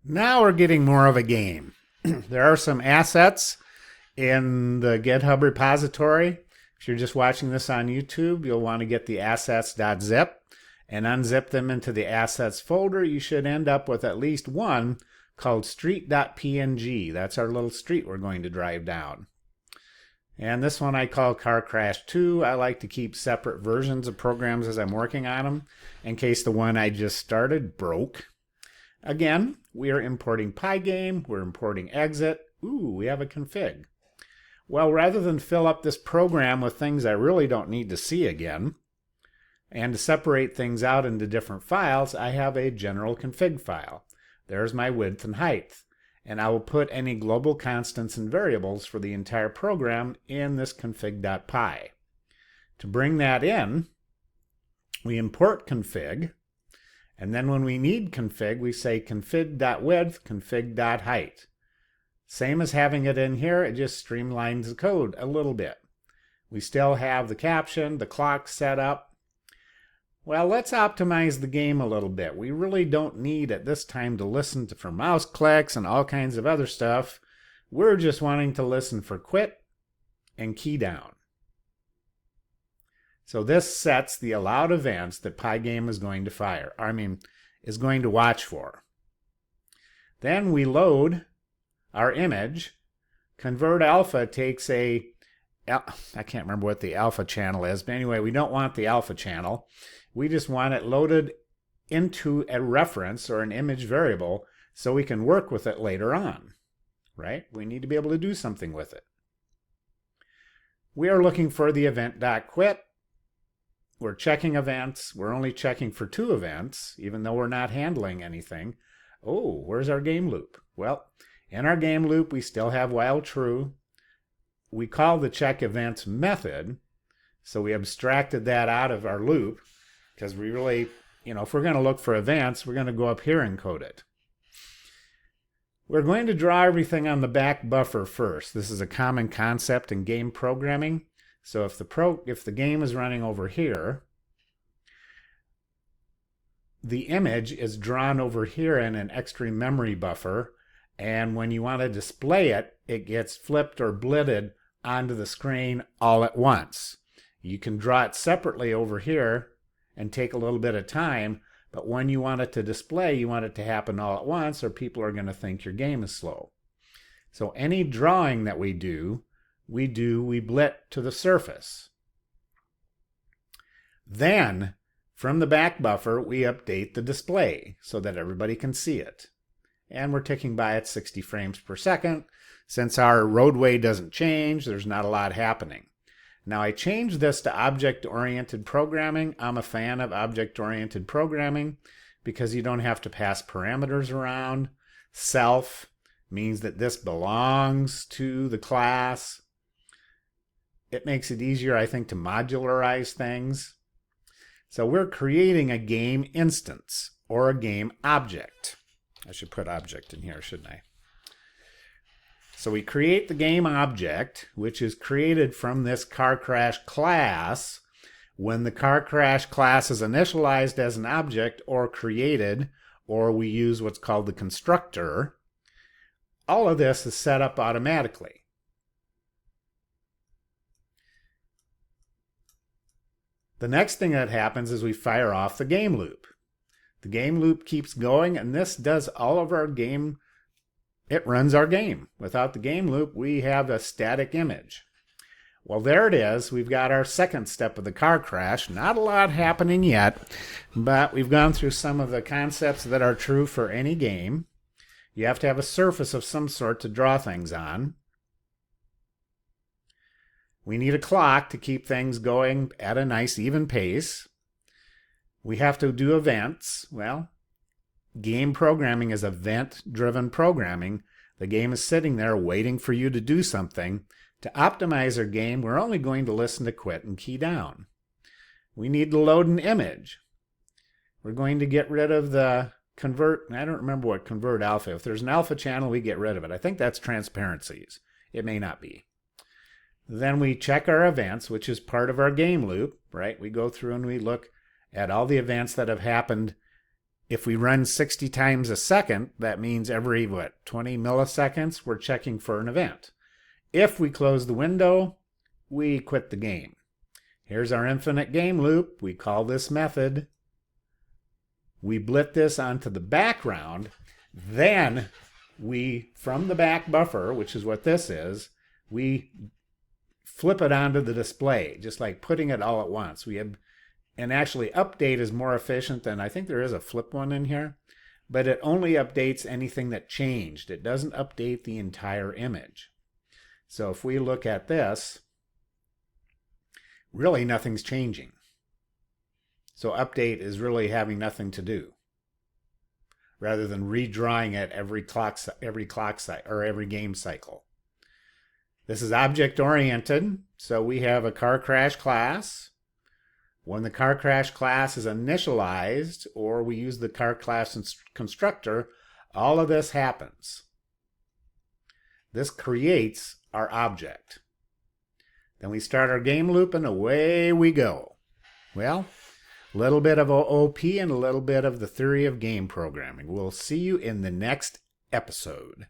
Now we're getting more of a game. There are some assets in the GitHub repository. If you're just watching this on YouTube, you'll want to get the assets.zip and unzip them into the assets folder. You should end up with at least one called street.png. That's our little street we're going to drive down. And this one I call Car Crash 2. I like to keep separate versions of programs as I'm working on them in case the one I just started broke. Again, we are importing PyGame. We're importing exit. Ooh, we have a config. Well, rather than fill up this program with things I really don't need to see again, and to separate things out into different files, I have a general config file. There's my width and height. And I will put any global constants and variables for the entire program in this config.py. To bring that in, we import config, and then when we need config, we say config.width, config.height. Same as having it in here, it just streamlines the code a little bit. We still have the caption, the clock set up. Well, let's optimize the game a little bit. We really don't need at this time to listen for mouse clicks and all kinds of other stuff. We're just wanting to listen for quit and key down. So this sets the allowed events that PyGame is going to is going to watch for. Then we load our image. Convert alpha takes I can't remember what the alpha channel is, but anyway, we don't want the alpha channel. We just want it loaded into a reference or an image variable so we can work with it later on, right? We need to be able to do something with it. We are looking for the event.quit. We're checking events. We're only checking for 2 events, even though we're not handling anything. Oh, where's our game loop? Well, in our game loop, we still have while true. We call the check events method, so we abstracted that out of our loop because we really, if we're going to look for events, we're going to go up here and code it. We're going to draw everything on the back buffer first. This is a common concept in game programming. So if the game is running over here, the image is drawn over here in an extreme memory buffer, and when you want to display it, it gets flipped or blitted onto the screen all at once. You can draw it separately over here and take a little bit of time, but when you want it to display, you want it to happen all at once or people are going to think your game is slow. So any drawing that we blit to the surface. Then, from the back buffer, we update the display so that everybody can see it. And we're ticking by at 60 frames per second. Since our roadway doesn't change, there's not a lot happening. Now I changed this to object-oriented programming. I'm a fan of object-oriented programming because you don't have to pass parameters around. Self means that this belongs to the class. It makes it easier, I think, to modularize things. So we're creating a game instance or a game object. I should put object in here, shouldn't I? So we create the game object, which is created from this car crash class. When the car crash class is initialized as an object or created, or we use what's called the constructor, all of this is set up automatically. The next thing that happens is we fire off the game loop. The game loop keeps going, and this does all of our game. It runs our game. Without the game loop, we have a static image. Well, there it is. We've got our second step of the car crash. Not a lot happening yet, but we've gone through some of the concepts that are true for any game. You have to have a surface of some sort to draw things on. We need a clock to keep things going at a nice even pace. We have to do events. Well, game programming is event-driven programming. The game is sitting there waiting for you to do something. To optimize our game, we're only going to listen to quit and key down. We need to load an image. We're going to get rid of the convert. I don't remember what convert alpha. If there's an alpha channel, we get rid of it. I think that's transparencies. It may not be. Then we check our events, which is part of our game loop, right? We go through and we look at all the events that have happened If we run 60 times a second, that means every, 20 milliseconds, we're checking for an event. If we close the window, we quit the game. Here's our infinite game loop. We call this method. We blit this onto the background. Then we, from the back buffer, which is what this is, we flip it onto the display, just like putting it all at once. And actually update is more efficient than, I think there is a flip one in here, but it only updates anything that changed. It doesn't update the entire image. So if we look at this, really nothing's changing. So update is really having nothing to do, rather than redrawing it every clock cycle or every game cycle. This is object oriented, so we have a car crash class. When the car crash class is initialized, or we use the car class constructor, all of this happens. This creates our object. Then we start our game loop and away we go. Well, a little bit of OP and a little bit of the theory of game programming. We'll see you in the next episode.